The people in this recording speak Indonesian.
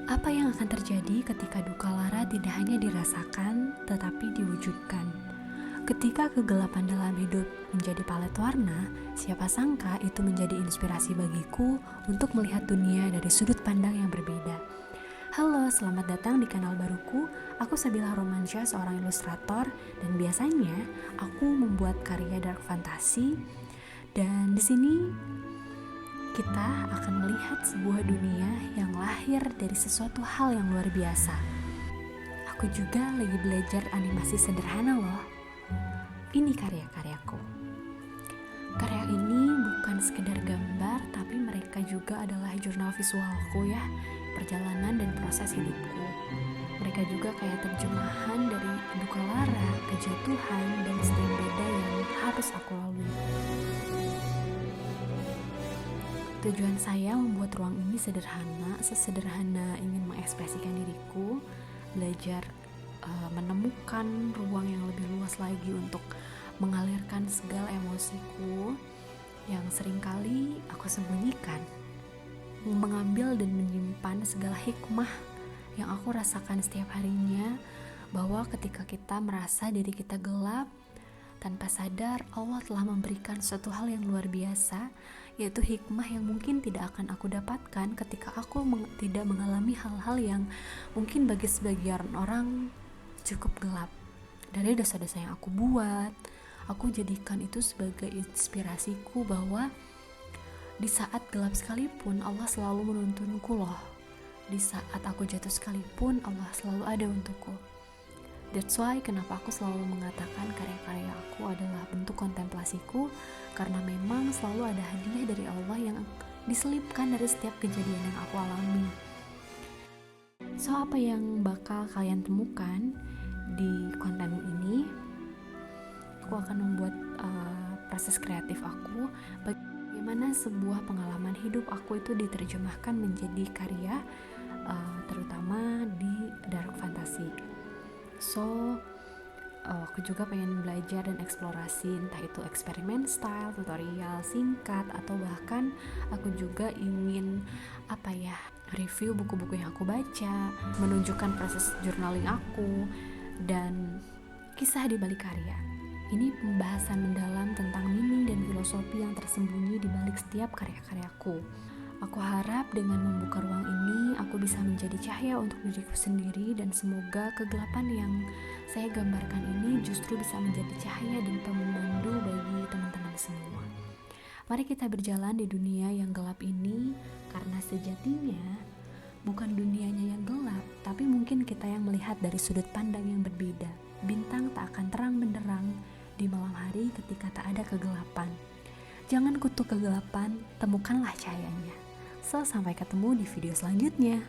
Apa yang akan terjadi ketika duka lara tidak hanya dirasakan, tetapi diwujudkan? Ketika kegelapan dalam hidup menjadi palet warna, siapa sangka itu menjadi inspirasi bagiku untuk melihat dunia dari sudut pandang yang berbeda. Halo, selamat datang di kanal baruku. Aku Sabila Romansyah, seorang ilustrator, dan biasanya aku membuat karya dark fantasy. Dan di sini kita akan melihat sebuah dunia yang lahir dari sesuatu hal yang luar biasa. Aku juga lagi belajar animasi sederhana loh. Ini karya-karyaku. Karya ini bukan sekedar gambar, tapi mereka juga adalah jurnal visualku ya, perjalanan dan proses hidupku. Mereka juga kayak terjemahan dari duka lara, kejatuhan, dan setiap beda yang harus aku lalui. Tujuan saya membuat ruang ini sesederhana ingin mengekspresikan diriku, belajar menemukan ruang yang lebih luas lagi untuk mengalirkan segala emosiku yang seringkali aku sembunyikan, mengambil dan menyimpan segala hikmah yang aku rasakan setiap harinya, bahwa ketika kita merasa diri kita gelap, tanpa sadar Allah telah memberikan suatu hal yang luar biasa, yaitu hikmah yang mungkin tidak akan aku dapatkan ketika aku tidak mengalami hal-hal yang mungkin bagi sebagian orang cukup gelap. Dari dosa-dosa yang aku buat, aku jadikan itu sebagai inspirasiku bahwa di saat gelap sekalipun Allah selalu menuntunku loh. Di saat aku jatuh sekalipun Allah selalu ada untukku. That's why kenapa aku selalu mengatakan karya-karya aku adalah bentuk kontemplasiku, karena memang selalu ada hadiah dari Allah yang diselipkan dari setiap kejadian yang aku alami. So, apa yang bakal kalian temukan di konten ini? Aku akan membuat proses kreatif aku, bagaimana sebuah pengalaman hidup aku itu diterjemahkan menjadi karya, terutama di dark fantasy. So, aku juga pengen belajar dan eksplorasi, entah itu eksperimen style, tutorial singkat, atau bahkan aku juga ingin review buku-buku yang aku baca, menunjukkan proses journaling aku, dan kisah di balik karya. Ini pembahasan mendalam tentang meaning dan filosofi yang tersembunyi di balik setiap karya-karyaku. Aku harap dengan membuka ruang ini, aku bisa menjadi cahaya untuk diriku sendiri, dan semoga kegelapan yang saya gambarkan ini justru bisa menjadi cahaya dan pemandu bagi teman-teman semua. Mari kita berjalan di dunia yang gelap ini, karena sejatinya bukan dunianya yang gelap, tapi mungkin kita yang melihat dari sudut pandang yang berbeda. Bintang tak akan terang benderang di malam hari ketika tak ada kegelapan. Jangan kutuk kegelapan, temukanlah cahayanya. So, sampai ketemu di video selanjutnya.